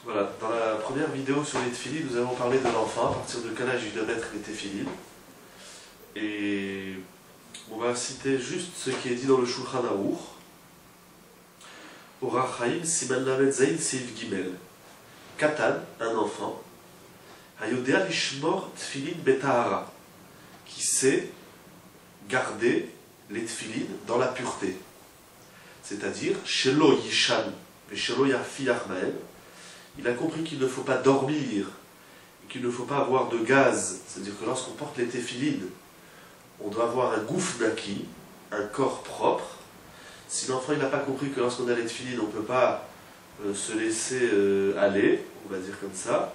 Voilà, dans la première vidéo sur les tefilines, nous avons parlé de l'enfant, à partir de quel âge il doit mettre les tefilines. Et on va citer juste ce qui est dit dans le Shulchan Aruch. Orach Chaim Siman Lamed Zayin Seif Gimel. Katan, un enfant, Hayodea Lishmor Tfilin Betahara, qui sait garder les tefilines dans la pureté. C'est-à-dire, Shelo Yishan et Shelo Yafiach Mahem. Il a compris qu'il ne faut pas dormir, qu'il ne faut pas avoir de gaz. C'est-à-dire que lorsqu'on porte les téphilines, on doit avoir un gouffre naki, un corps propre. Si l'enfant n'a pas compris que lorsqu'on a les téphilines, on ne peut pas se laisser aller, on va dire comme ça,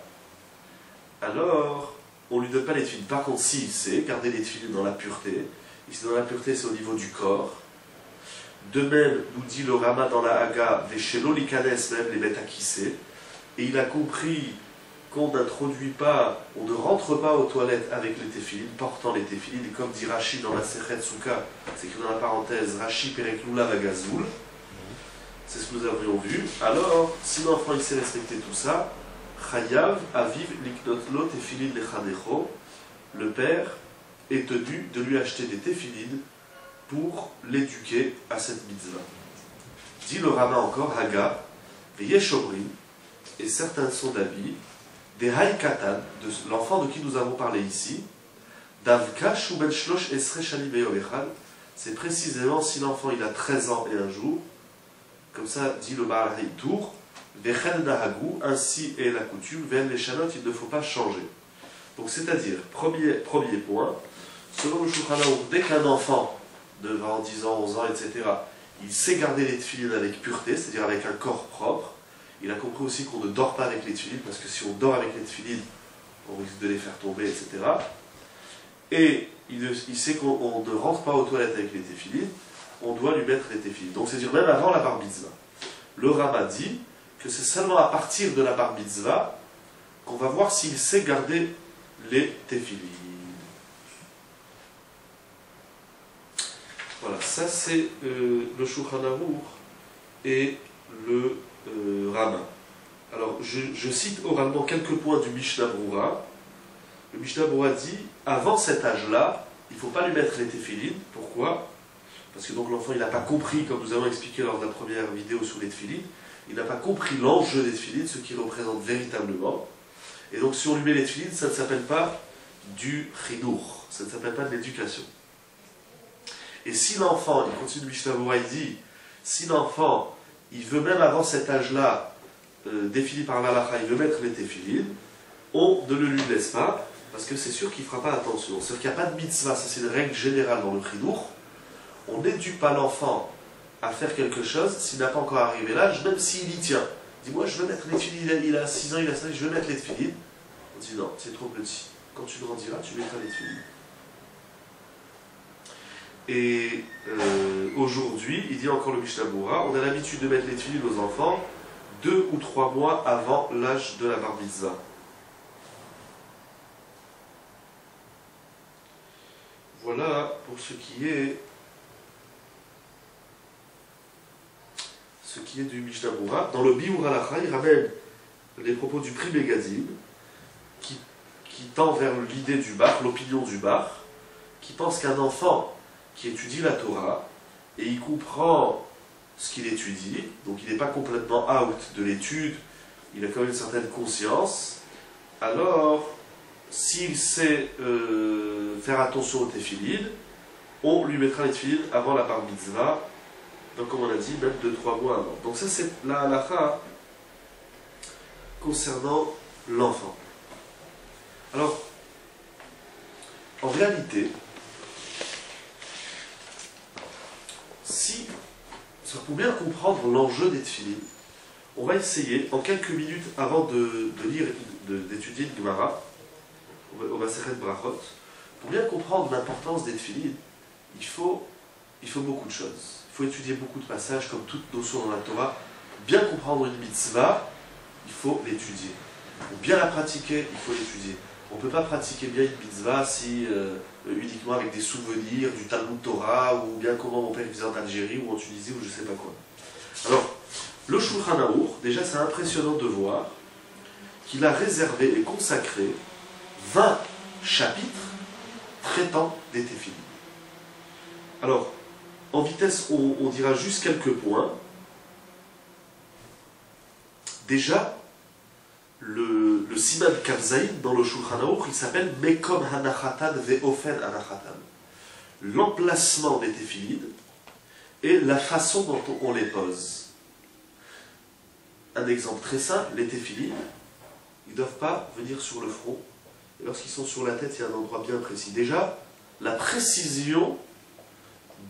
alors on ne lui donne pas les téphilines. Par contre, s'il sait garder les téphilines dans la pureté, ici dans la pureté c'est au niveau du corps. De même, nous dit le Rama dans la Haga, Veshelo likanes, même les bêtes akissées. Et il a compris qu'on n'introduit pas, on ne rentre pas aux toilettes avec les téphilines, portant les téphilines, comme dit Rashi dans la Sechet Souka, c'est écrit dans la parenthèse, Rashi Perek Lulav Agazoul, c'est ce que nous avions vu. Alors, si l'enfant il sait respecter tout ça, Chayav Aviv Liknot Lo Tefilin Lechanecho, le père est tenu de lui acheter des téphilines pour l'éduquer à cette mitzvah. Dit le Rama encore, Haga, Veyeshomrim, et certains sont d'avis, des Haïkatan, de l'enfant de qui nous avons parlé ici, Davka Shubel Shlosh Esre Shani Beyoechal, c'est précisément si l'enfant il a 13 ans et un jour, comme ça dit le Baal Haïtour, Vechel Nahagu, ainsi est la coutume, Ven les Shanot, il ne faut pas changer. Donc c'est-à-dire, premier point, selon le Shulchan Aruch, dès qu'un enfant de 20, 10 ans, 11 ans, etc., il sait garder les tefilines avec pureté, c'est-à-dire avec un corps propre. Il a compris aussi qu'on ne dort pas avec les tefilines, parce que si on dort avec les tefilines, on risque de les faire tomber, etc. Et il sait qu'on ne rentre pas aux toilettes avec les tefilines, on doit lui mettre les tefilines. Donc c'est-à-dire même avant la bar mitzvah. Le Rama dit que c'est seulement à partir de la bar mitzvah qu'on va voir s'il sait garder les tefilines. Voilà, ça c'est le Shulchan Aruch et le Rama. Alors, je cite oralement quelques points du Mishnah Brura. Le Mishnah Brura dit, avant cet âge-là, il ne faut pas lui mettre les téphilines. Pourquoi? Parce que donc l'enfant, il n'a pas compris, comme nous avons expliqué lors de la première vidéo sur les téphilines, il n'a pas compris l'enjeu des téphilines, ce qu'ils représentent véritablement. Et donc, si on lui met les téphilines, ça ne s'appelle pas du chinour, ça ne s'appelle pas de l'éducation. Et si l'enfant, il continue Mishnah Brura, il dit, si l'enfant il veut même avant cet âge-là, défini par l'halakha, il veut mettre les téphilines, on ne le lui laisse pas, parce que c'est sûr qu'il ne fera pas attention. C'est-à-dire qu'il n'y a pas de mitzvah, ça c'est une règle générale dans le chidour. On n'éduque pas l'enfant à faire quelque chose s'il n'a pas encore arrivé l'âge, même s'il y tient. Il dit, moi je veux mettre les téphilines, il a 6 ans, il a 5 ans, je veux mettre les téphilines. On dit, non, c'est trop petit. Quand tu grandiras, tu mettras les téphilines. Et aujourd'hui, il dit encore le Mishnah Brura, on a l'habitude de mettre les téphilines aux enfants 2 ou 3 mois avant l'âge de la bar mitzvah. Voilà pour ce qui est du Mishnah Brura. Dans le Biur Halacha, il ramène les propos du Pri Megadim qui tend vers l'idée du bar, l'opinion du bar, qui pense qu'un enfant qui étudie la Torah, et il comprend ce qu'il étudie, donc il n'est pas complètement out de l'étude, il a quand même une certaine conscience, alors, s'il sait faire attention aux téphilines, on lui mettra les téphilines avant la bar mitzvah, donc comme on a dit, même 2-3 mois avant. Donc ça c'est la halakha concernant l'enfant. Alors, en réalité, pour bien comprendre l'enjeu des téphilines, on va essayer, en quelques minutes avant de lire, d'étudier le Gemara, au Masechet Brachot, pour bien comprendre l'importance des téphilines, il faut beaucoup de choses. Il faut étudier beaucoup de passages, comme toute notion dans la Torah. Bien comprendre une mitzvah, il faut l'étudier. Pour bien la pratiquer, il faut l'étudier. On ne peut pas pratiquer bien une mitzvah si uniquement avec des souvenirs du Talmud Torah, ou bien comment mon père faisait en Algérie ou en Tunisie ou je ne sais pas quoi. Alors, le Shulchan Aruch, déjà c'est impressionnant de voir qu'il a réservé et consacré 20 chapitres traitant des téphilines. Alors, en vitesse, on dira juste quelques points. Déjà, le Siman Kavzaïn dans le Shulchan Aruch, il s'appelle Mekom Hanachatan Ve'ofen Hanachatan. L'emplacement des téphilines et la façon dont on les pose. Un exemple très simple, les téphilines, ils ne doivent pas venir sur le front. Et lorsqu'ils sont sur la tête, il y a un endroit bien précis. Déjà, la précision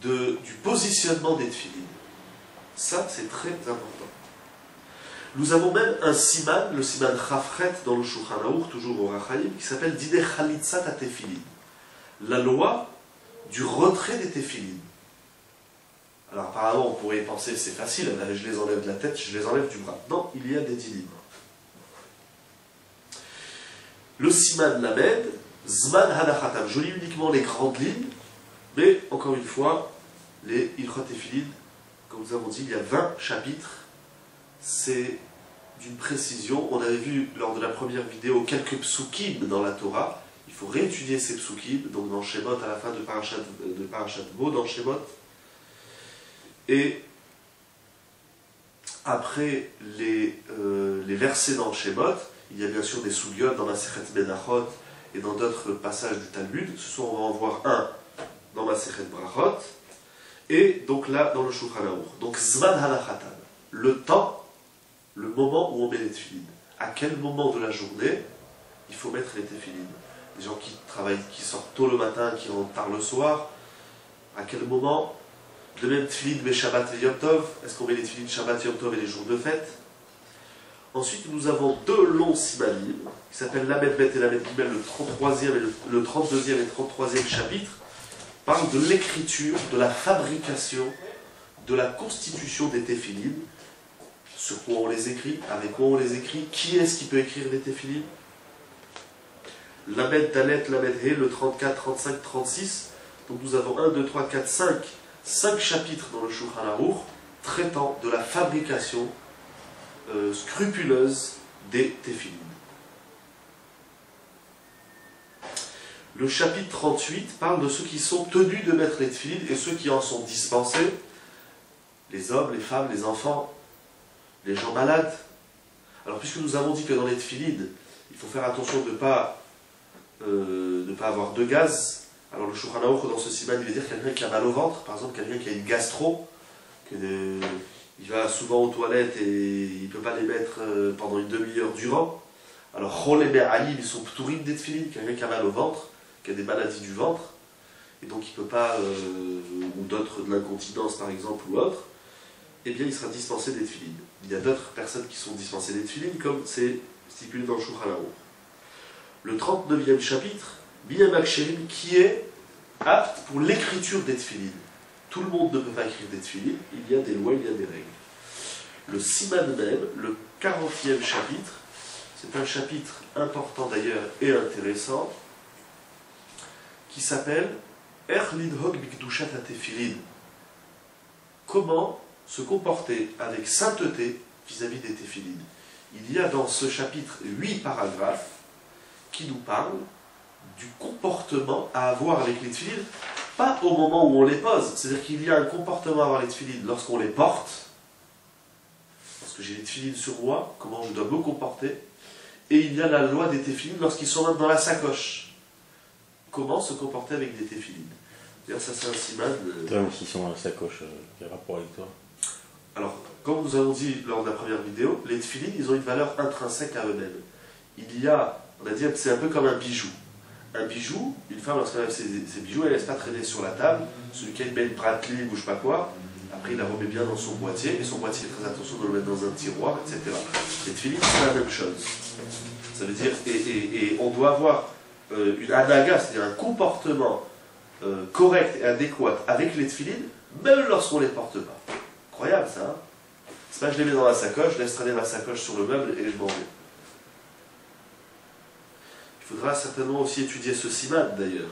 du positionnement des téphilines. Ça, c'est très important. Nous avons même un siman, le siman Chafret dans le Shulchan Aruch, toujours au Rachaim, qui s'appelle Dine Chalitzat HaTefilin. La loi du retrait des téphilines. Alors apparemment, on pourrait penser c'est facile, je les enlève de la tête, je les enlève du bras. Non, il y a des dinim. Le siman Lamed, Zman Hanachatam. Je lis uniquement les grandes lignes, mais encore une fois, les Ilchot Téphilin, comme nous avons dit, il y a 20 chapitres. C'est d'une précision. On avait vu lors de la première vidéo quelques psukim dans la Torah. Il faut réétudier ces psukim, donc dans Shemot, à la fin de Parashat Bo, dans Shemot. Et après les versets dans Shemot, il y a bien sûr des sugyot dans Masechet Menachot et dans d'autres passages du Talmud. Ce soir, on va en voir un dans Masechet Brachot. Et donc là, dans le Shulchan Aruch. Donc Zman Hanachatan, le temps, le moment où on met les téphilines. À quel moment de la journée il faut mettre les téphilines? Les gens qui travaillent, qui sortent tôt le matin, qui rentrent tard le soir. À quel moment? De même téphilines, mais Shabbat et Yom Tov. Est-ce qu'on met les téphilines Shabbat, Yom Tov et les jours de fête? Ensuite, nous avons deux longs simanim, qui s'appellent Lamed Bet et Lamed Gimel, le 33e et le 32e et 33e chapitre, parlent de l'écriture, de la fabrication, de la constitution des téphilines. Sur quoi on les écrit, avec quoi on les écrit, qui est-ce qui peut écrire les téphilines? Lamed Dalet, Lamed He, le 34, 35, 36. Donc nous avons 1, 2, 3, 4, 5 chapitres dans le Shulchan Aruch traitant de la fabrication scrupuleuse des téphilines. Le chapitre 38 parle de ceux qui sont tenus de mettre les téphilines et ceux qui en sont dispensés, les hommes, les femmes, les enfants, les gens malades. Alors puisque nous avons dit que dans les téphilines, il faut faire attention de ne pas avoir de gaz, alors le Shulchan Aruch dans ce siman, il veut dire quelqu'un qui a mal au ventre, par exemple quelqu'un qui a une gastro, il va souvent aux toilettes et il ne peut pas les mettre pendant une demi-heure durant. Alors Chol et Me'alim, ils sont p'tourim des téphilines, quelqu'un qui a mal au ventre, qui a des maladies du ventre, et donc il ne peut pas, ou d'autres, de l'incontinence par exemple, ou autre, eh bien il sera dispensé des téphilines. Il y a d'autres personnes qui sont dispensées des téphilines, comme c'est stipulé dans le Shulchan Aruch. Le 39e chapitre, Biyam Aksherim, qui est apte pour l'écriture des téphilines. Tout le monde ne peut pas écrire des téphilines, il y a des lois, il y a des règles. Le Siman même, le 40e chapitre, c'est un chapitre important d'ailleurs et intéressant, qui s'appelle Er Lidhog Bikdushat HaTefilin. Comment se comporter avec sainteté vis-à-vis des téphilines. Il y a dans ce chapitre 8 paragraphes qui nous parlent du comportement à avoir avec les téphilines, pas au moment où on les pose, c'est-à-dire qu'il y a un comportement à avoir les téphilines lorsqu'on les porte, lorsque j'ai les téphilines sur moi, comment je dois me comporter, et il y a la loi des téphilines lorsqu'ils sont même dans la sacoche. Comment se comporter avec des téphilines. D'ailleurs, ça c'est un siman. Même s'ils sont dans la sacoche, quel rapport avec toi? Alors, comme nous avons dit lors de la première vidéo, les téphilines, ils ont une valeur intrinsèque à eux-mêmes. Il y a, on a dit, c'est un peu comme un bijou. Un bijou, une femme, lorsqu'elle a ses bijoux, elle ne laisse pas traîner sur la table. Celui qui a une belle bratelée ou je ne sais pas quoi, après il la remet bien dans son boîtier, et son boîtier, il fait très attention de le mettre dans un tiroir, etc. Les téphilines, c'est la même chose. Ça veut dire, et on doit avoir une anaga, c'est-à-dire un comportement correct et adéquat avec les téphilines, même lorsqu'on ne les porte pas. Incroyable ça, hein? C'est pas je les mets dans la sacoche, je laisse traîner ma sacoche sur le meuble et je m'en vais. Il faudra certainement aussi étudier ce siman d'ailleurs.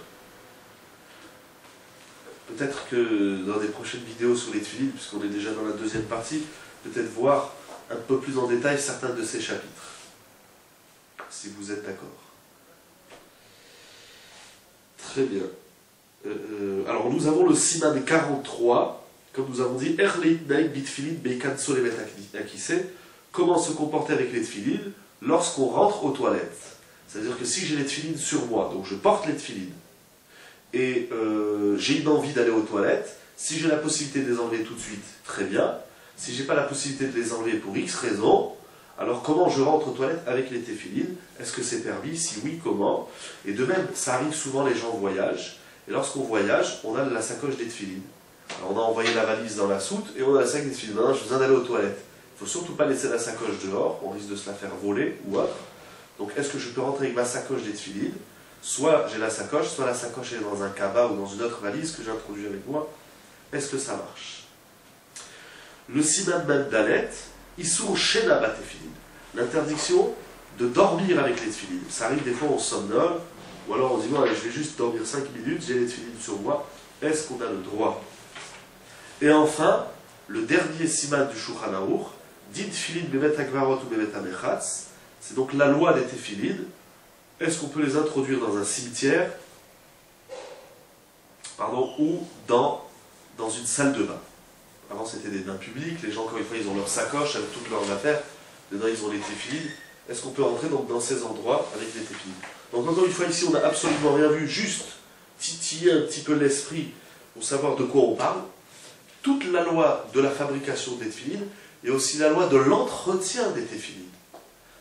Peut-être que dans des prochaines vidéos sur les téphilines, puisqu'on est déjà dans la deuxième partie, peut-être voir un peu plus en détail certains de ces chapitres. si vous êtes d'accord. Très bien. Alors nous avons le siman 43, comme nous avons dit, comment se comporter avec les tefilines lorsqu'on rentre aux toilettes. C'est-à-dire que si j'ai les tefilines sur moi, donc je porte les tefilines, et j'ai une envie d'aller aux toilettes, si j'ai la possibilité de les enlever tout de suite, très bien. Si j'ai pas la possibilité de les enlever pour X raison, alors comment je rentre aux toilettes avec les téphilines? Est-ce que c'est permis? Si oui, comment? Et de même, ça arrive souvent, les gens voyagent, et lorsqu'on voyage, on a la sacoche des téphilines. Alors on a envoyé la valise dans la soute, et on a la sac des téphilines. Maintenant, j'ai besoin d'aller aux toilettes. Il ne faut surtout pas laisser la sacoche dehors, on risque de se la faire voler ou autre. Donc est-ce que je peux rentrer avec ma sacoche des téphilines? Soit j'ai la sacoche, soit la sacoche est dans un cabas ou dans une autre valise que j'ai introduit avec moi. Est-ce que ça marche? Le siman ben dalet, Issour shena batefilin. L'interdiction de dormir avec les tefilines. Ça arrive des fois on somnole, ou alors on dit, bon, allez, je vais juste dormir 5 minutes, j'ai les tefilines sur moi. Est-ce qu'on a le droit? Et enfin, le dernier siman du Shulchan Aruch, dit tefilin bevet hakvarot ou bevet hamechatz, c'est donc la loi des tefilines. Est-ce qu'on peut les introduire dans un cimetière, ou dans une salle de bain? Avant c'était des bains publics, les gens quand ils ont leur sacoche avec toutes leurs affaires, dedans ils ont les téphilines. Est-ce qu'on peut rentrer dans ces endroits avec les téphilines? Donc encore une fois ici on n'a absolument rien vu, juste titiller un petit peu l'esprit pour savoir de quoi on parle. Toute la loi de la fabrication des téphilines et aussi la loi de l'entretien des téphilines.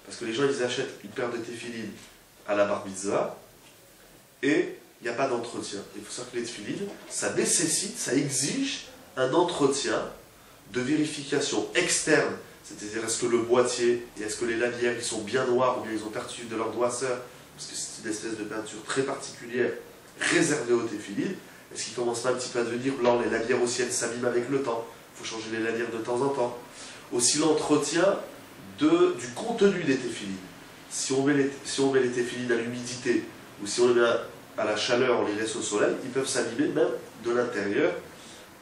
Parce que les gens ils achètent une paire de téphilines à la bar mitzvah et il n'y a pas d'entretien. Il faut savoir que les téphilines, ça nécessite, ça exige un entretien de vérification externe, c'est-à-dire est-ce que le boîtier et est-ce que les lanières ils sont bien noirs ou bien ils ont perdu de leur noisseur, parce que c'est une espèce de peinture très particulière réservée aux téphilines. Est-ce qu'ils commencent pas un petit peu à devenir blancs? Les lanières aussi elles s'abîment avec le temps, il faut changer les lanières de temps en temps. Aussi l'entretien du contenu des téphilines. Si on met les téphilines à l'humidité ou si on les met à la chaleur, on les laisse au soleil, ils peuvent s'abîmer même de l'intérieur.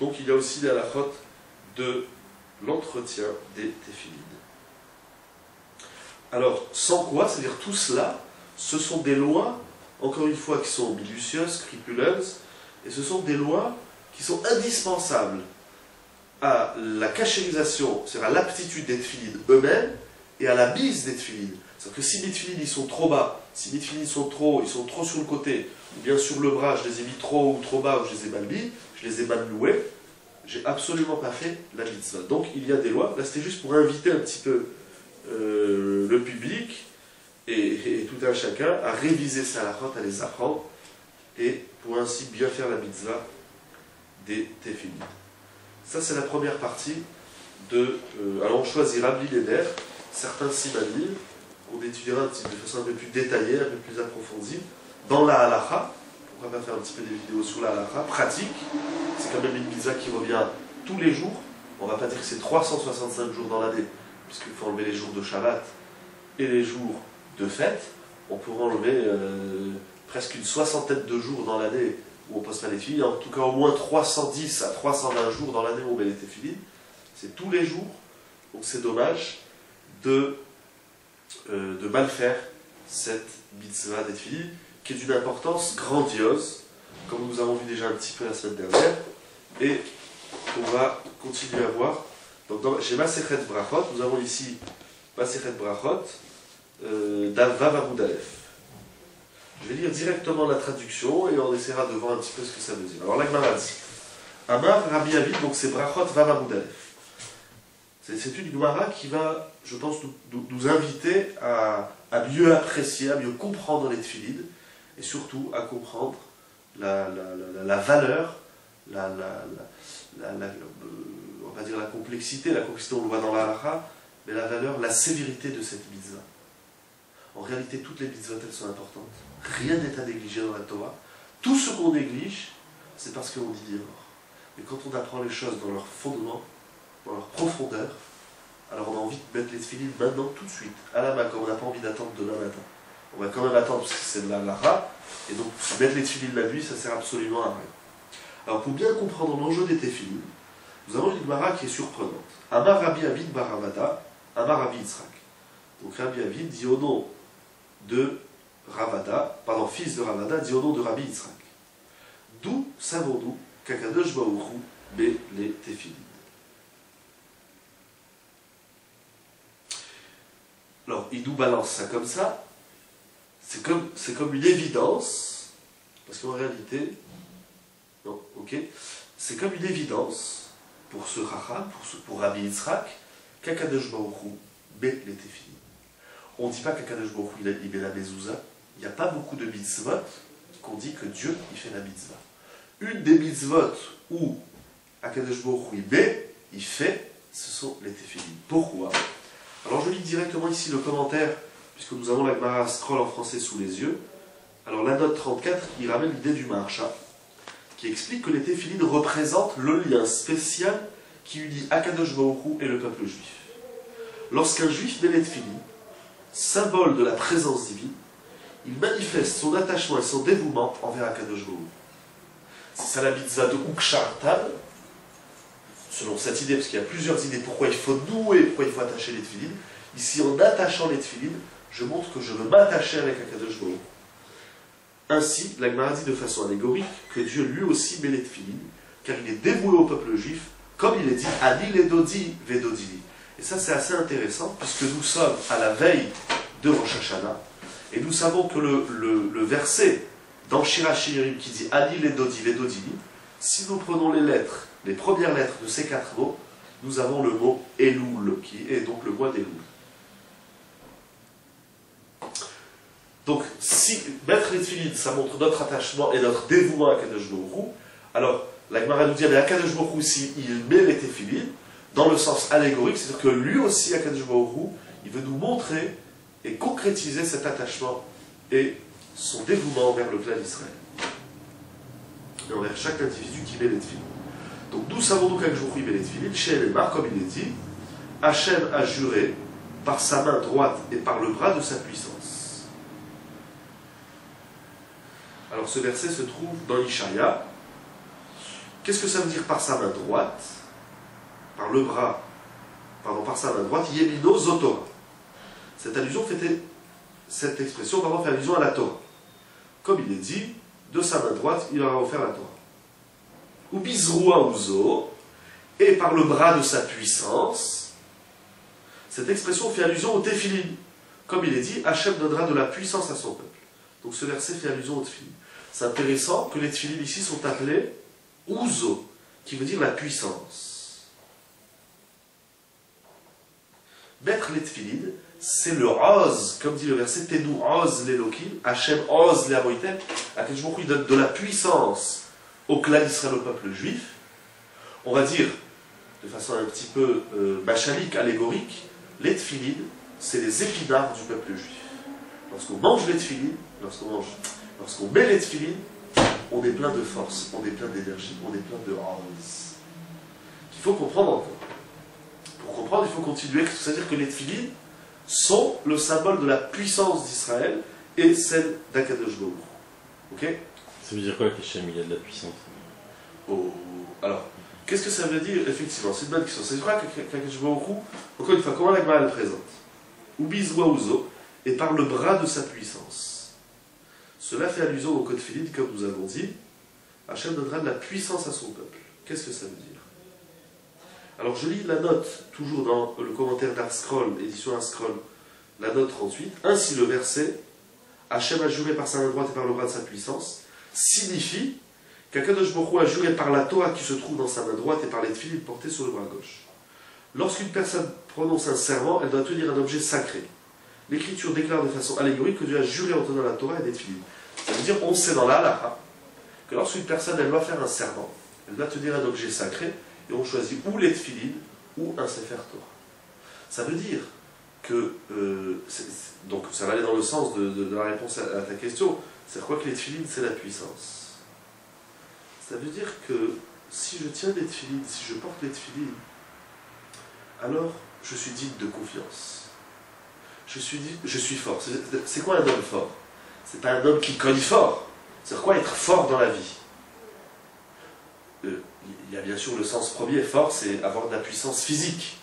Donc il y a aussi la halachot de l'entretien des téphilines. Alors, sans quoi, c'est-à-dire tout cela, ce sont des lois, encore une fois, qui sont minutieuses, scrupuleuses, et ce sont des lois qui sont indispensables à la cachérisation, c'est-à-dire à l'aptitude des téphilines eux-mêmes, et à la mise des téphilines. C'est-à-dire que si mes téphilines ils sont trop bas, si mes téphilines ils sont trop sur le côté, ou bien sur le bras, je les ai mis trop ou trop bas, ou je les ai mal mis, je les ai mal loués, j'ai absolument pas fait la mitzvah. Donc il y a des lois, là c'était juste pour inviter un petit peu le public et tout un chacun à réviser ces halachot, à les apprendre, et pour ainsi bien faire la mitzvah des téphilines. Ça c'est la première partie de... alors on choisira Rabbi Leder, certains simanim, on étudiera de façon un peu plus détaillée, un peu plus approfondie, dans la halacha. Pourquoi pas faire un petit peu des vidéos sur la halacha, pratique. C'est quand même une mitzvah qui revient tous les jours. On ne va pas dire que c'est 365 jours dans l'année, puisqu'il faut enlever les jours de Shabbat et les jours de fête. On pourrait enlever presque une soixantaine de jours dans l'année où on pose pas les téphilines. En tout cas, au moins 310 à 320 jours dans l'année où on met les téphilines. C'est tous les jours. Donc c'est dommage de mal faire cette mitzvah des téphilines, qui est d'une importance grandiose, comme nous avons vu déjà un petit peu la semaine dernière, et qu'on va continuer à voir. Donc chez Masechet Brachot, nous avons ici Masechet Brachot, Vav Amud Aleph. Je vais lire directement la traduction et on essaiera de voir un petit peu ce que ça veut dire. Alors la Gemara dit Amar Rabbi Avid, donc c'est Brachot Vav Amud Aleph. C'est une Gemara qui va, je pense, nous inviter à mieux apprécier, à mieux comprendre les téphilines, et surtout à comprendre la valeur, on va dire la complexité on le voit dans la halakha, mais la valeur, la sévérité de cette mitzvah. En réalité, toutes les mitzvot, elles sont importantes. Rien n'est à négliger dans la Torah. Tout ce qu'on néglige, c'est parce qu'on dit d'erreur. Mais quand on apprend les choses dans leur fondement, dans leur profondeur, alors on a envie de mettre les téphilines maintenant, tout de suite, à la main, comme on n'a pas envie d'attendre demain matin. On va quand même attendre parce que c'est de la halakha, et donc mettre les téphilines la nuit, ça sert absolument à rien. Alors pour bien comprendre l'enjeu des téphilines, nous avons une Gemara qui est surprenante. Amar Rabbi Avid Baravada, Amar Rabbi Yitzhak. Donc Rabbi Avid dit au nom de Ravada, pardon, fils de Ravada, dit au nom de Rabbi Yitzhak. D'où savons-nous qu'Akadosh Baruch Hu met les téphilines? Alors, il nous balance ça comme ça. C'est comme une évidence, parce qu'en réalité, non, ok, c'est comme une évidence pour ce Chacham, pour Rabbi Yitzhak, qu'Akadosh Baruch Hu met les téphilines. On ne dit pas qu'Akadosh Baruch Hu il met la mezouza. Il n'y a pas beaucoup de mitzvot qu'on dit que Dieu il fait la mitzvah. Une des mitzvot où Akadosh Baruch Hu il fait, ce sont les téphilines. Pourquoi? Alors je lis directement ici le commentaire, puisque nous avons la Gemara Scroll en français sous les yeux. Alors la note 34, il ramène l'idée du Maharsha, qui explique que les téphilines représentent le lien spécial qui unit Akadosh Baruch Hu et le peuple juif. Lorsqu'un juif met les téphilines, symbole de la présence divine, il manifeste son attachement et son dévouement envers Akadosh Baruch Hu. C'est ça la mitzvah de Ukshartan, selon cette idée, parce qu'il y a plusieurs idées pourquoi il faut nouer, pourquoi il faut attacher les téphilines. Ici, en attachant les téphilines, je montre que je veux m'attacher avec Akadosh Baruch Hu. Ainsi, la Gemara dit de façon allégorique que Dieu lui aussi met les téphilines, car il est dévoué au peuple juif, comme il est dit Ani ledodi vedodili. Et ça, c'est assez intéressant, puisque nous sommes à la veille de Rosh Hashanah, et nous savons que le verset dans Shira Shirim qui dit Ani ledodi vedodili, si nous prenons les lettres, les premières lettres de ces 4 mots, nous avons le mot Elul, qui est donc le mois d'Elul. Donc, si mettre les téphilines, ça montre notre attachement et notre dévouement à Akadosh Baruch Hu, alors la Gemara nous dit mais Akadosh Baruch Hu, si il met les téphilines, dans le sens allégorique, c'est-à-dire que lui aussi, Akadosh Baruch Hu, il veut nous montrer et concrétiser cet attachement et son dévouement envers le clan d'Israël. Et envers chaque individu qui met les téphilines. Donc d'où savons-nous qu'Akadosh Baruch Hu met les téphilines? Chez Elémar, comme il est dit, Hachem a juré par sa main droite et par le bras de sa puissance. Alors ce verset se trouve dans Ishaïa. Qu'est-ce que ça veut dire par sa main droite? Par le bras, pardon, par sa main droite, Yemino Zotora. Cette expression fait allusion à la Torah. Comme il est dit, de sa main droite, il aura offert la Torah. Ou Bizrua Uzo, et par le bras de sa puissance. Cette expression fait allusion au téphilines. Comme il est dit, Hachem donnera de la puissance à son peuple. Donc ce verset fait allusion au téphilines. C'est intéressant que les téphilines ici sont appelés Uzo, qui veut dire la puissance. Mettre les téphilines, c'est le Oz, comme dit le verset, Tenu Oz l'Elokim, Hachem Oz l'Amoïtem, à quel jour il donne de la puissance au clan d'Israël, au peuple juif. On va dire, de façon un petit peu machalique, allégorique, les téphilines, c'est les épinards du peuple juif. Lorsqu'on mange les téphilines, lorsqu'on met les téphilines, on est plein de force, on est plein d'énergie, on est plein de Oz. Il faut comprendre encore. Pour comprendre, il faut continuer, c'est-à-dire que les téphilines sont le symbole de la puissance d'Israël et celle d'Akadosh Baruch Hu. Ok? Ça veut dire quoi qu'Hachem il a de la puissance? Oh. Alors, qu'est-ce que ça veut dire? Effectivement, c'est une bonne question. C'est vrai qu'Akadosh Baruch Hu, encore une fois, comment la Gemara le présente? Ubizwa Uzo, et par le bras de sa puissance. Cela fait allusion au code téphilines, comme nous avons dit. Hachem donnera de la puissance à son peuple. Qu'est-ce que ça veut dire? Alors je lis la note, toujours dans le commentaire d'Arscroll, édition Arscroll, la note 38. Ainsi le verset, Hachem a juré par sa main droite et par le bras de sa puissance, signifie qu'Akadosh Baruch Hu a juré par la Torah qui se trouve dans sa main droite et par les téphilines portées sur le bras gauche. Lorsqu'une personne prononce un serment, elle doit tenir un objet sacré. L'Écriture déclare de façon allégorique que Dieu a juré en tenant la Torah et des téphilines. Ça veut dire, on sait dans la halakha que lorsqu'une personne elle doit faire un serment, elle doit tenir un objet sacré, et on choisit ou les téphilines ou un Sefer Torah. Ça veut dire que, donc ça va aller dans le sens de la réponse à ta question, c'est quoi que les téphilines, c'est la puissance. Ça veut dire que si je tiens les téphilines, si je porte les téphilines, alors je suis digne de confiance. Je suis fort. C'est quoi un homme fort? C'est pas un homme qui cogne fort. C'est quoi être fort dans la vie? Il y a bien sûr le sens premier, fort, c'est avoir de la puissance physique.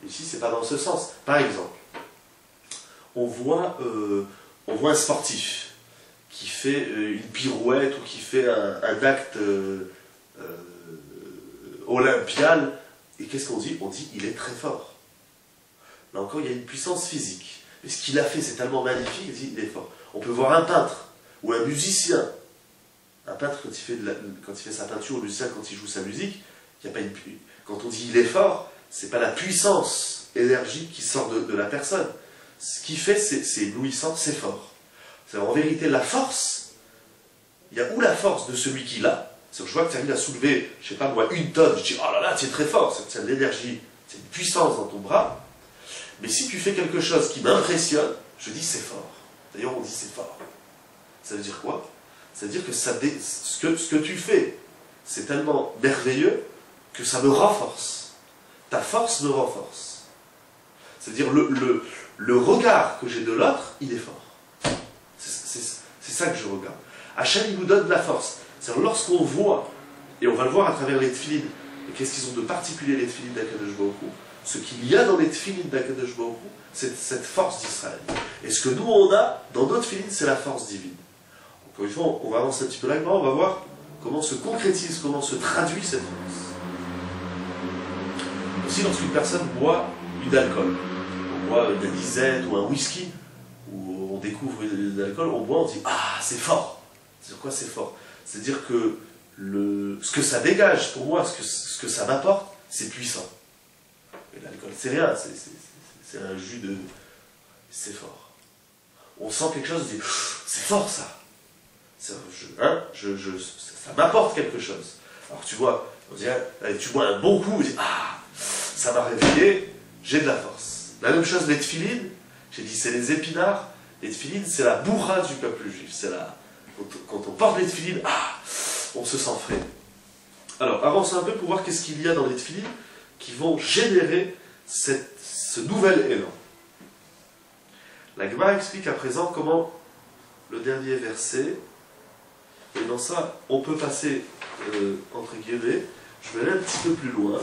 Ici, c'est pas dans ce sens. Par exemple, on voit on voit un sportif qui fait une pirouette ou qui fait un acte olympial, et qu'est-ce qu'on dit? On dit il est très fort. Là encore, il y a une puissance physique. Mais ce qu'il a fait, c'est tellement magnifique, il est fort. On peut voir un peintre ou un musicien. Un peintre, quand il fait sa peinture, ou un musicien, quand il joue sa musique, il y a pas quand on dit il est fort, c'est pas la puissance énergique qui sort de la personne. Ce qu'il fait, c'est éblouissant, c'est fort. En vérité, la force, il y a où la force de celui qui l'a. Je vois que tu arrives à soulever, je sais pas moi, 1 tonne, je dis, oh là là, tu es très fort, c'est de l'énergie, c'est une puissance dans ton bras. Mais si tu fais quelque chose qui m'impressionne, je dis c'est fort. D'ailleurs, on dit c'est fort. Ça veut dire quoi? Ça veut dire que ce que tu fais, c'est tellement merveilleux que ça me renforce. Ta force me renforce. C'est-à-dire le regard que j'ai de l'autre, il est fort. C'est ça que je regarde. Hachem, il nous donne de la force. C'est-à-dire lorsqu'on voit, et on va le voir à travers les tefilines, et qu'est-ce qu'ils ont de particulier les tefilines d'Akadosh Baruch Hu, ce qu'il y a dans les tefilines d'Akadosh Baruch Hu, c'est cette force d'Israël. Et ce que nous on a dans notre tefilines, c'est la force divine. Encore une fois, on va avancer un petit peu là, on va voir comment se concrétise, comment se traduit cette force. Aussi, lorsqu'une personne boit du alcool, on boit de la disette ou un whisky, où on découvre de l'alcool, on boit, on dit « Ah, c'est fort !» C'est-à-dire quoi c'est fort? C'est-à-dire que ce que ça dégage, pour moi, ce que ça m'apporte, c'est puissant. Et l'alcool, c'est rien, c'est un jus de... C'est fort. On sent quelque chose, on dit « C'est fort, ça !» ça m'apporte quelque chose. Alors tu vois, on dit, tu bois un bon coup, on dit « Ah, ça m'a réveillé, j'ai de la force. » La même chose, les tefilines, j'ai dit, c'est les épinards. Les tefilines, c'est la bourra du peuple juif. C'est quand on porte les tefilines, on se sent frais. Alors, avançons un peu pour voir qu'est-ce qu'il y a dans les tefilines qui vont générer ce nouvel élan. La Gemara explique à présent comment le dernier verset, et dans ça, on peut passer, entre guillemets, je vais aller un petit peu plus loin.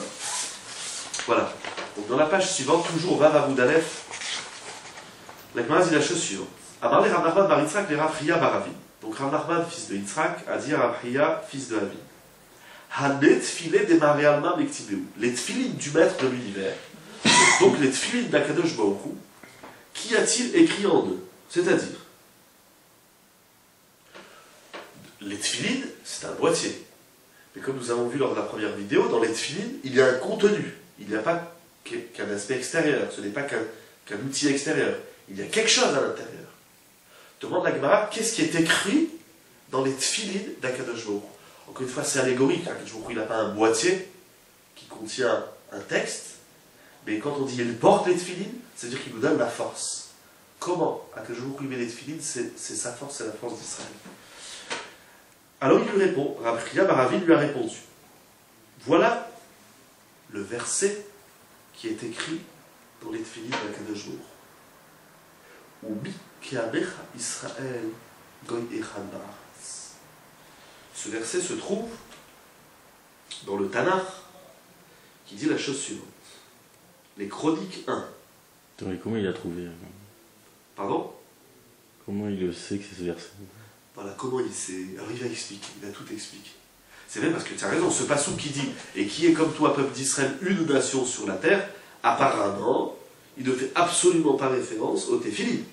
Voilà. Donc, dans la page suivante, toujours Vav Amud Aleph, la Gemara dit la chose suivante. Amar le Rav Nachman bar Yitzhak le Rav Chiya bar Avi. Donc Rav Nachman, fils de Yitzhak, a dit à Rav Chiya, fils de Avi. Hanet tfilé de Mari Alma mektibeu. Les tfilines du maître de l'univers, donc les tfilines d'Akadosh Baruch Hu, qu'y a-t-il écrit en eux? C'est-à-dire, les tfilines, c'est un boîtier. Mais comme nous avons vu lors de la première vidéo, dans les tfilines, il y a un contenu. Il n'y a pas qu'un aspect extérieur. Ce n'est pas qu'un outil extérieur. Il y a quelque chose à l'intérieur. Demande la Gemara, qu'est-ce qui est écrit dans les tfilines d'Akadosh Baruch Hu? Encore une fois, c'est allégorique. Akadosh Baruch Hu, il n'a pas un boîtier qui contient un texte. Mais quand on dit il porte les tfilines, c'est-à-dire qu'il nous donne la force. Comment Akadosh Baruch Hu met les tfilines? C'est sa force, c'est la force d'Israël. Alors il lui répond, Rav Chiya bar Avi lui a répondu. Voilà le verset qui est écrit dans les tfilines d'Akadosh Baruch Hu. Ubi ke'amecha Israël goy echad ba'aretz. Ce verset se trouve dans le Tanakh qui dit la chose suivante. Les Chroniques 1. Attends, mais comment il a trouvé? Pardon? Comment il le sait que c'est ce verset? Voilà, comment il sait. Alors il va expliquer, il va tout expliquer. C'est vrai parce que tu as raison, ce passouk qui dit « Et qui est comme toi, peuple d'Israël, une nation sur la terre », apparemment, il ne fait absolument pas référence au Téphilim.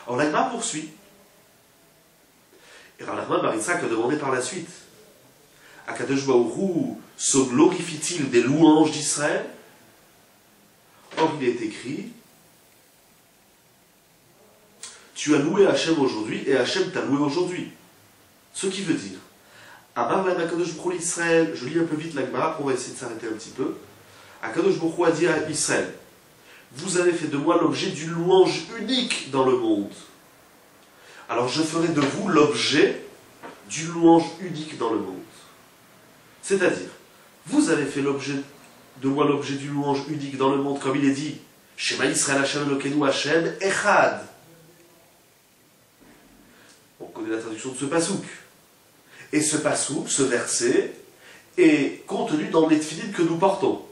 Alors l'Agma poursuit. Et Rav Nachman bar Yitzhak a demandé par la suite « Akadosh Baruch Hu se glorifie-t-il des louanges d'Israël ?» Or il est écrit « Tu as loué Hachem aujourd'hui et Hachem t'a loué aujourd'hui. » Ce qui veut dire Amar la Akadosh Baruch Hu Israël, je lis un peu vite la Gemara, on va essayer de s'arrêter un petit peu. Akadosh Baruch Hu a dit à Israël, vous avez fait de moi l'objet d'une louange unique dans le monde. Alors je ferai de vous l'objet d'une louange unique dans le monde. C'est-à-dire, vous avez fait de moi l'objet d'une louange unique dans le monde, comme il est dit, Shema Yisrael Hashem Elokeinu Hashem Echad. On connaît la traduction de ce pasouk. Et ce pasouk, ce verset, est contenu dans les tefilines que nous portons.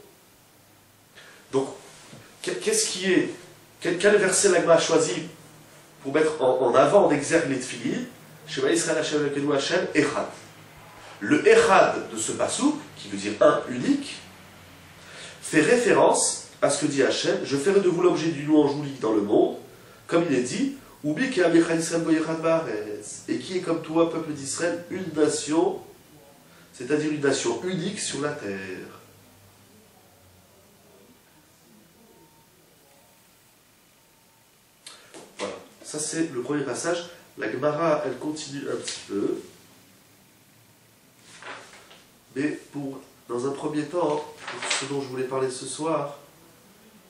Donc, quelle Quel verset l'Agma a choisi pour mettre en avant, en exergue les tefillin? Shema Yisrael Hashem Elokeinu Hashem Echad. Le Echad de ce pasouk, qui veut dire un, unique, fait référence à ce que dit Hashem: je ferai de vous l'objet d'une louange unique dans le monde, comme il est dit, Ubi ki Amecha Yisrael bo Echad ba'aretz, et qui est comme toi, peuple d'Israël, une nation, c'est-à-dire une nation unique sur la terre. Voilà, ça c'est le premier passage. La Gemara, elle continue un petit peu. Mais dans un premier temps, pour ce dont je voulais parler ce soir,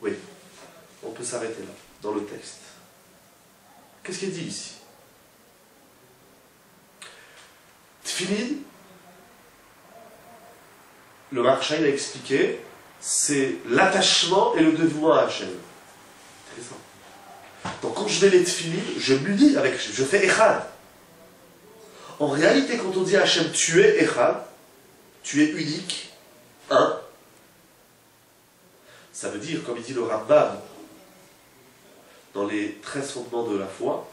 oui, on peut s'arrêter là, dans le texte. Qu'est-ce qui est dit ici? Tfilin, le Maharsha, il a expliqué, c'est l'attachement et le dévouement à Hachem. Intéressant. Donc quand je mets les tfilin, je m'unis avec Hachem, je fais Echad. En réalité, quand on dit à Hachem, tu es Echad, tu es unique, un, ça veut dire, comme il dit le Rambam, dans les 13 fondements de la foi,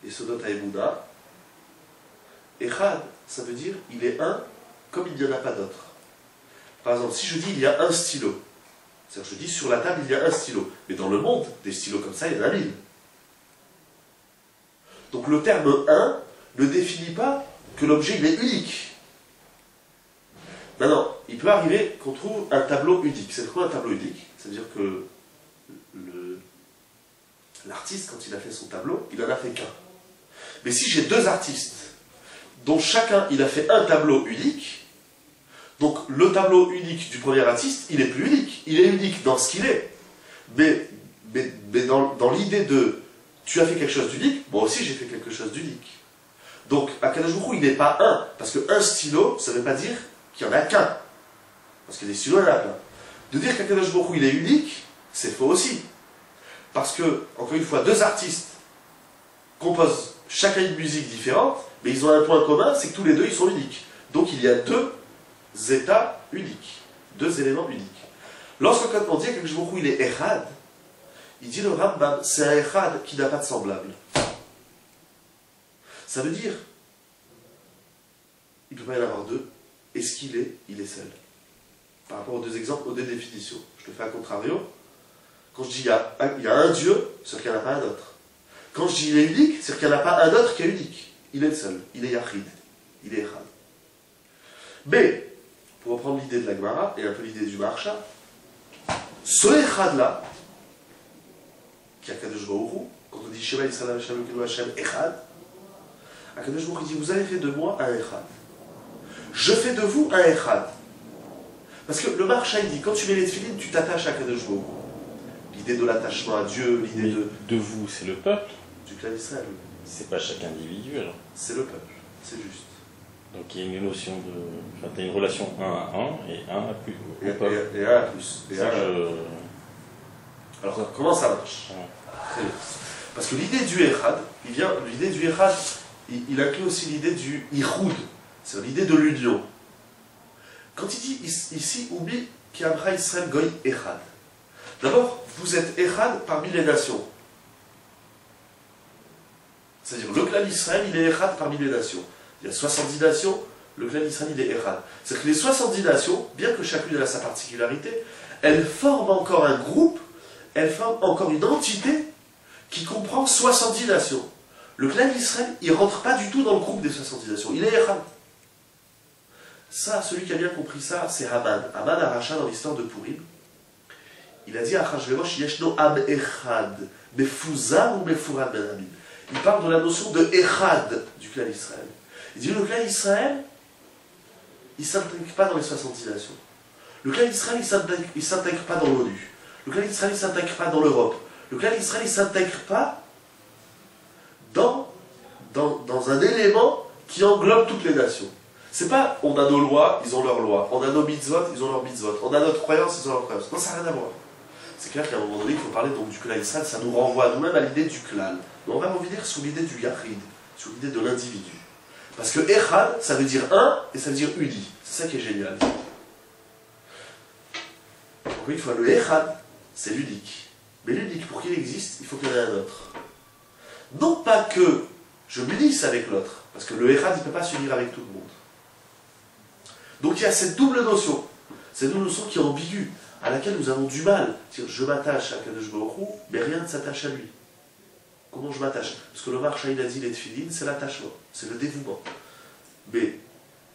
et Sodot Haemuna, Echad, ça veut dire, il est un, comme il n'y en a pas d'autre. Par exemple, si je dis, il y a un stylo, c'est-à-dire je dis, sur la table, il y a un stylo, mais dans le monde, des stylos comme ça, il y en a 1000. Donc le terme un ne définit pas que l'objet, il est unique. Maintenant, il peut arriver qu'on trouve un tableau unique. C'est quoi un tableau unique? C'est-à-dire que l'artiste, quand il a fait son tableau, il n'en a fait qu'un. Mais si j'ai deux artistes, dont chacun il a fait un tableau unique, donc le tableau unique du premier artiste, il est plus unique. Il est unique dans ce qu'il est. Mais dans l'idée de tu as fait quelque chose d'unique, moi aussi j'ai fait quelque chose d'unique. Donc, Akadosh Baruch Hu, il n'est pas un, parce qu'un stylo, ça ne veut pas dire qu'il n'y en a qu'un. Parce que des stylos, il y en a plein. De dire qu'Akadosh Baruch Hu, il est unique, c'est faux aussi. Parce que, encore une fois, deux artistes composent chacun une musique différente, mais ils ont un point commun, c'est que tous les deux, ils sont uniques. Donc, il y a deux états uniques, deux éléments uniques. Lorsque quand on dit qu'Akadosh Baruch Hu, il est Echad, il dit le Rambam, c'est un Echad qui n'a pas de semblable. Ça veut dire, il ne peut pas y en avoir deux, et ce qu'il est, il est seul. Par rapport aux deux exemples, aux deux définitions. Je le fais à contrario. Quand je dis il y a un Dieu, c'est qu'il n'y en a pas un autre. Quand je dis il est unique, c'est qu'il n'y en a pas un autre qui est unique. Il est le seul, il est Yachid, il est Echad. Mais, pour reprendre l'idée de la Gemara, et un peu l'idée du Maharsha, ce Echad-là, qui est Akadosh Baruch Hu, quand on dit Shema Yisrael Hashem Elokeinu Hashem Echad, Akadosh Baruch Hu dit, vous avez fait de moi un Echad. Je fais de vous un Echad. Parce que le Maharsha, il dit, quand tu mets les tefillin, tu t'attaches à Akadosh Baruch Hu. L'idée de l'attachement à Dieu, l'idée de vous, c'est le peuple. Du clan Israël. C'est pas chaque individu, alors. C'est le peuple, c'est juste. Donc il y a une notion de... Enfin, tu as une relation 1 à 1 et 1 à plus. Et 1 à plus. Et Alors, comment ça marche? Très bien. Parce que l'idée du Echad, l'idée du Echad, il inclut aussi l'idée du Ichoud, c'est l'idée de l'union. Quand il dit ici, Ubi ki Amcha Israël Goy Echad, d'abord, vous êtes Echad parmi les nations. C'est-à-dire, le clan Israël, il est Echad parmi les nations. Il y a 70 nations, le clan Israël, il est Echad. C'est-à-dire que les 70 nations, bien que chacune a sa particularité, elles forment encore un groupe, elles forment encore une entité qui comprend 70 nations. Le clan Israël, il ne rentre pas du tout dans le groupe des 70 nations. Il est Echad. Ça, celui qui a bien compris ça, c'est Haman. Haman Aracha dans l'histoire de Purim. Il a dit à Achashverosh, Yeshno Am Echad, Mefuzar ou Mefurad Ben Hamid. Il parle de la notion de Echad du clan Israël. Il dit le clan Israël, il ne s'intègre pas dans les 70 nations. Le clan Israël, il ne s'intègre pas dans l'ONU. Le clan Israël, il ne s'intègre pas dans l'Europe. Le clan Israël, il ne s'intègre pas dans un élément qui englobe toutes les nations. C'est pas, on a nos lois, ils ont leurs lois. On a nos mitzvot, ils ont leurs mitzvot. On a notre croyance, ils ont leurs croyances. Non, ça n'a rien à voir. C'est clair qu'à un moment donné, il faut parler donc du clan Israël, ça nous renvoie à nous-mêmes à l'idée du clan. Mais on va revenir sous l'idée du yachid, sous l'idée de l'individu. Parce que Echad, ça veut dire un et ça veut dire uni. C'est ça qui est génial. Encore une fois, le Echad, c'est l'unique. Mais l'unique, pour qu'il existe, il faut qu'il y en ait un autre. Non pas que je m'unisse avec l'autre, parce que le Echad, il ne peut pas s'unir avec tout le monde. Donc il y a cette double notion, cette double notion qui est ambiguë, à laquelle nous avons du mal. C'est-à-dire, je m'attache à Kadosh Baruch Hu, mais rien ne s'attache à lui. Comment je m'attache? Parce que le Mar Shaïn a dit les tefilin, c'est l'attachement, c'est le dévouement. Mais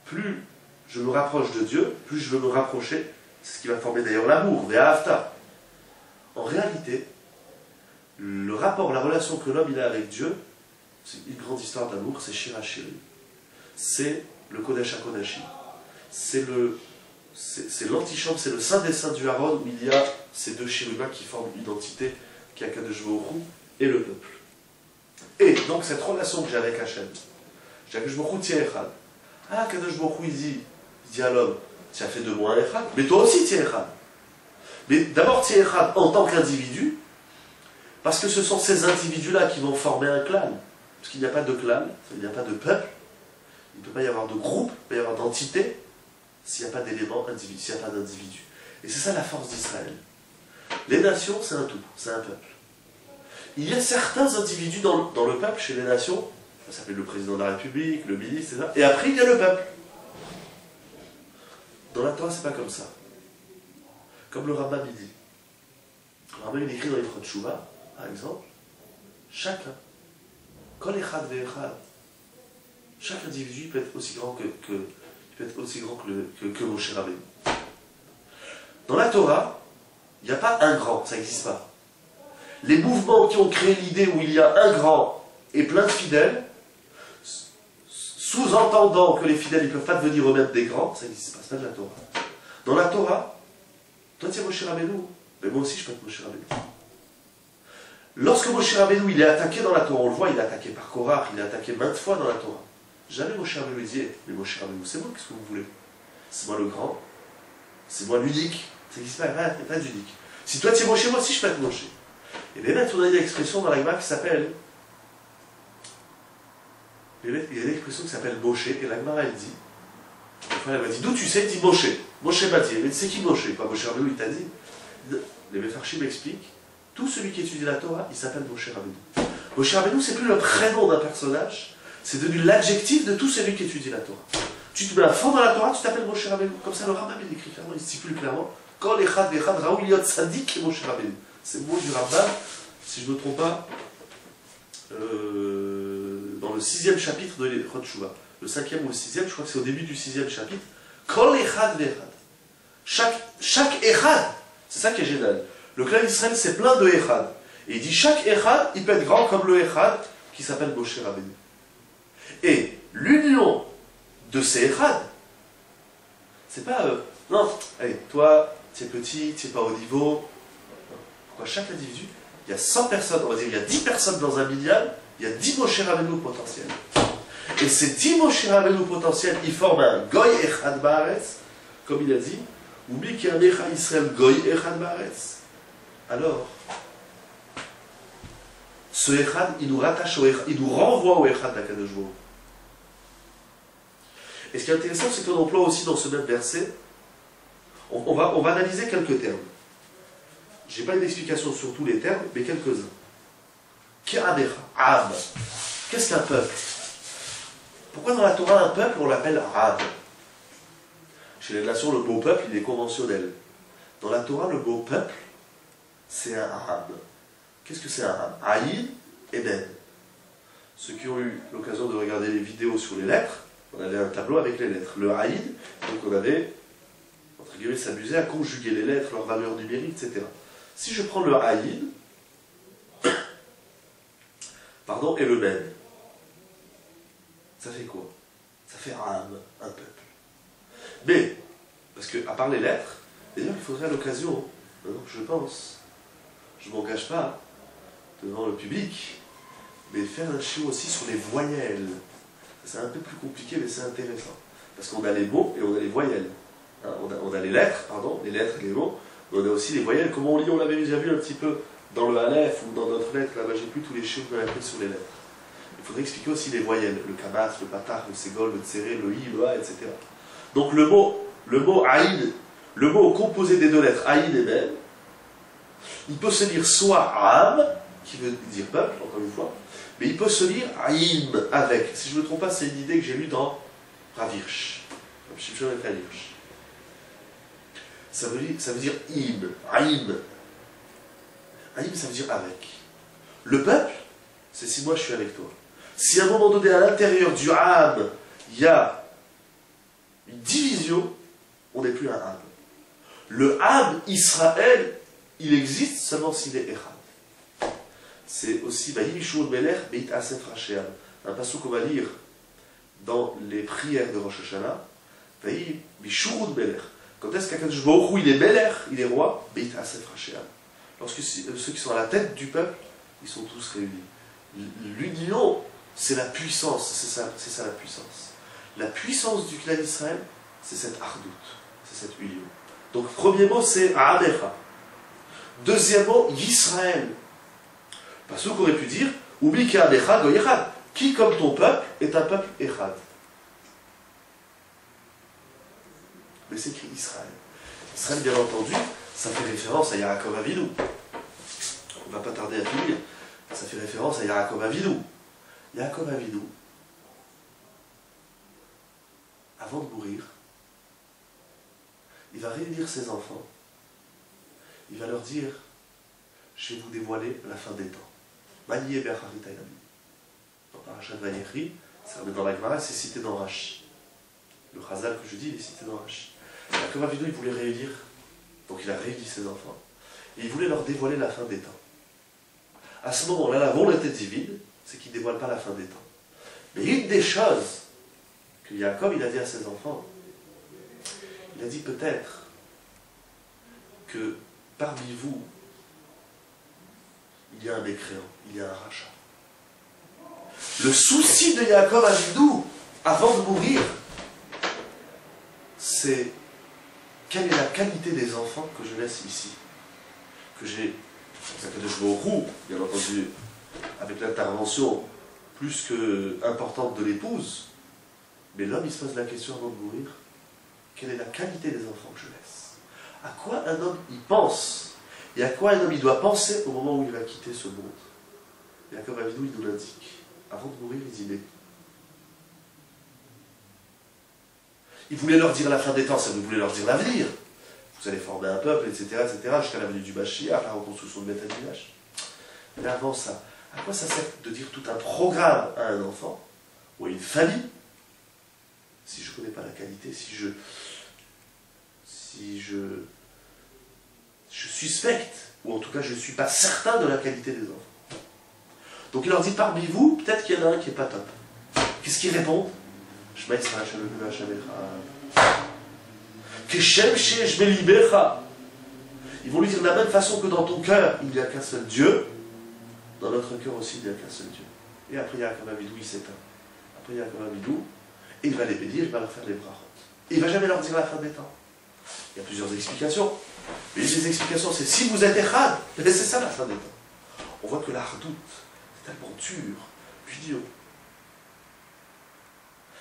plus je me rapproche de Dieu, plus je veux me rapprocher, c'est ce qui va former d'ailleurs l'amour, Ve'ahavta. En réalité, le rapport, la relation que l'homme il a avec Dieu, c'est une grande histoire d'amour, c'est Shira Shiri. C'est le Kodesh HaKodashim. C'est l'antichambre, c'est le saint des saints du Haron où il y a ces deux chérubins qui forment une entité, qui est Kadosh Baruch Hu et le peuple. Et donc cette relation que j'ai avec Hachem, j'ai Kadosh Baruch Hu tiens Echad. Ah, Kadosh Baruch Hu il dit à l'homme, tu as fait de moi un Echad, mais toi aussi tiens Echad. Mais d'abord tiens Echad en tant qu'individu, parce que ce sont ces individus-là qui vont former un clan. Parce qu'il n'y a pas de clan, il n'y a pas de peuple, il ne peut pas y avoir de groupe, il ne peut pas y avoir d'entité, s'il n'y a pas d'éléments individuels, s'il n'y a pas d'individus. Et c'est ça la force d'Israël. Les nations, c'est un tout, c'est un peuple. Il y a certains individus dans le peuple, chez les nations, ça s'appelle le président de la République, le ministre, etc. Et après, il y a le peuple. Dans la Torah, c'est pas comme ça. Comme le Rambam il dit. Le Rambam il écrit dans les Chod Shuvah, par exemple, chacun, kol echad ve'echad, chaque individu peut être aussi grand que Moshe Rabbeinu. Dans la Torah, il n'y a pas un grand, ça n'existe pas. Les mouvements qui ont créé l'idée où il y a un grand et plein de fidèles, sous-entendant que les fidèles ne peuvent pas devenir eux-mêmes des grands, ça n'existe pas, c'est pas de la Torah. Dans la Torah, toi tu es Moshe Rabbeinu, mais moi aussi je peux être Moshe Rabbeinu. Lorsque Moshe Rabbeinu il est attaqué dans la Torah, on le voit, il est attaqué par Korach, il est attaqué maintes fois dans la Torah. Jamais Moshe Rabbeinu dit, mais Moshe Rabbeinu, c'est moi, qu'est-ce que vous voulez? C'est moi le grand, c'est moi l'unique, ça n'existe pas, il n'y a pas d'unique. Si toi tu es Moshe, moi aussi je peux être Moshe. Et bien on a une expression dans la Gemara qui s'appelle, il y a une expression qui s'appelle Moshe, et la Gemara elle dit, elle m'a dit, d'où tu sais? Il dit Moshe. Moshe m'a dit, mais c'est qui Moshe? Pas Moshe Rabbeinu, il t'a dit. Les Mefarshim m'expliquent, tout celui qui étudie la Torah, il s'appelle Moshe Rabbeinu. Moshe Rabbeinu, c'est plus le prénom d'un personnage, c'est devenu l'adjectif de tout celui qui étudie la Torah. Tu te mets à fond dans la Torah, tu t'appelles Moshe Rabbeinu. Comme ça, le Rambam il écrit clairement, il stipule clairement, quand l'Echad v'Echad Raoul Yot Sadik et Moshe Rabbeinu. C'est le mot du Rambam, si je ne me trompe pas, dans le 6e chapitre de l'Echad Shuvah. Le 5e ou le 6e, je crois que c'est au début du 6e chapitre. Kol Echad v'Echad. Chaque Echad, c'est ça qui est génial. Le clan d'Israël, c'est plein de Echad. Et il dit chaque Echad, il peut être grand comme le Echad qui s'appelle Moshe Rabbeinu. Et l'union de ces Echad, c'est pas non, allez, toi, tu es petit, tu n'es pas au niveau. Pourquoi chaque individu, il y a 100 personnes, on va dire, il y a 10 personnes dans un minyan, il y a 10 Moshe Rabbeinu potentiels. Et ces 10 Moshe Rabbeinu potentiels, ils forment un Goy Echad Baaretz, comme il a dit, ou Miki Amecha Israël Goy Echad Baaretz. Alors, ce Echad, il nous rattache au Echad, il nous renvoie au Echad d'Akadosh Baruch Hu. Et ce qui est intéressant, c'est qu'on emploie aussi dans ce même verset, on va analyser quelques termes. Je n'ai pas une explication sur tous les termes, mais quelques-uns. Ki'amecha, Am. Qu'est-ce qu'un peuple? Pourquoi dans la Torah, un peuple, on l'appelle Am? Chez les nations, le mot peuple, il est conventionnel. Dans la Torah, le mot peuple, c'est un Am. Qu'est-ce que c'est un Am? Aïn et Ben. Ceux qui ont eu l'occasion de regarder les vidéos sur les lettres, on avait un tableau avec les lettres. Le Aïn, donc on avait, entre guillemets, s'amuser à conjuguer les lettres, leurs valeurs numériques, etc. Si je prends le Aïn, pardon, et le Ben, ça fait quoi? Ça fait Am, un peuple. Mais, parce que, à part les lettres, d'ailleurs, il faudrait à l'occasion, je pense, je ne m'engage pas devant le public, mais faire un chiot aussi sur les voyelles. C'est un peu plus compliqué, mais c'est intéressant. Parce qu'on a les mots et on a les voyelles. Hein, on a les lettres, pardon, les lettres et les mots, mais on a aussi les voyelles. Comment on lit, on l'avait déjà vu un petit peu dans le Aleph ou dans notre lettre, là-bas, j'ai plus tous les chiffres qu'on a appris sur les lettres. Il faudrait expliquer aussi les voyelles, le kamas, le patach, le ségol, le tséré, le i, le a, etc. Donc le mot aïd, le mot composé des deux lettres, aïd et ben, Il peut se lire soit Am, qui veut dire peuple, encore une fois, mais il peut se lire Aïm, avec. Si je ne me trompe pas, c'est une idée que j'ai lue dans Ravirch. Ça veut dire Im, Aïm. Aïm, ça veut dire avec. Le peuple, c'est si moi je suis avec toi. Si à un moment donné, à l'intérieur du Am, il y a une division, on n'est plus un Am. Le Am, Israël, il existe seulement s'il est Echad. C'est aussi un passage qu'on va lire dans les prières de Rosh Hashanah. Quand est-ce qu'Akadosh Baruch Hu il est Melech, il est roi, lorsque ceux qui sont à la tête du peuple, ils sont tous réunis. L'union, c'est la puissance, c'est ça la puissance. La puissance du clan d'Israël, c'est cette ardout, c'est cette union. Donc, premier mot, c'est Amecha. Deuxième mot, Yisraël. Parce qu'on aurait pu dire, oublie qu'Amecha goyechad. Qui, comme ton peuple, est un peuple Echad. Mais c'est écrit Israël. Israël, bien entendu, ça fait référence à Yaakov Avinu. On ne va pas tarder à finir. Ça fait référence à Yaakov Avinu. Yaakov Avinu, avant de mourir, il va réunir ses enfants. Il va leur dire, je vais vous dévoiler la fin des temps. Manié Berharitayami. Dans Parashat Vayechi, ça remet dans la Gemara, c'est cité dans Rashi. Le Chazal que je dis, il est cité dans Rashi. Yaakov Avinu, il voulait réunir, donc il a réuni ses enfants, et il voulait leur dévoiler la fin des temps. À ce moment-là, la volonté divine, c'est qu'il ne dévoile pas la fin des temps. Mais une des choses que Yaakov, il a dit à ses enfants, il a dit peut-être que parmi vous, il y a un mécréant, il y a un rachat. Le souci de Yaakov Avinu, avant de mourir, c'est quelle est la qualité des enfants que je laisse ici. Que j'ai, c'est que je vais au roux, bien entendu, avec l'intervention plus que importante de l'épouse, mais l'homme il se pose la question avant de mourir, quelle est la qualité des enfants que je laisse? À quoi un homme il pense? Et à quoi un homme il doit penser au moment où il va quitter ce monde? Yaakov Avinu il nous l'indique. Avant de mourir, il dit mais il voulait leur dire la fin des temps, ça voulait leur dire l'avenir. Vous allez former un peuple, etc., jusqu'à la venue du Mashiach, la reconstruction de Beth Amikdash. Mais avant ça, à quoi ça sert de dire tout un programme à un enfant ou à une famille si je ne connais pas la qualité, si je suspecte, ou en tout cas je ne suis pas certain de la qualité des enfants. Donc il leur dit parmi vous, peut-être qu'il y en a un qui n'est pas top. Qu'est-ce qu'ils répondent? Ils vont lui dire de la même façon que dans ton cœur, il n'y a qu'un seul Dieu, dans notre cœur aussi, il n'y a qu'un seul Dieu. Et après Yaakov Avinu, il s'éteint. Après Yaakov Avinu, il va les bénir, il va leur faire les brachot. Et il ne va jamais leur dire la fin des temps. Il y a plusieurs explications. Mais une des explications, c'est si vous êtes Echad, c'est ça la fin des temps. On voit que la hardout, c'est tellement dur, l'union.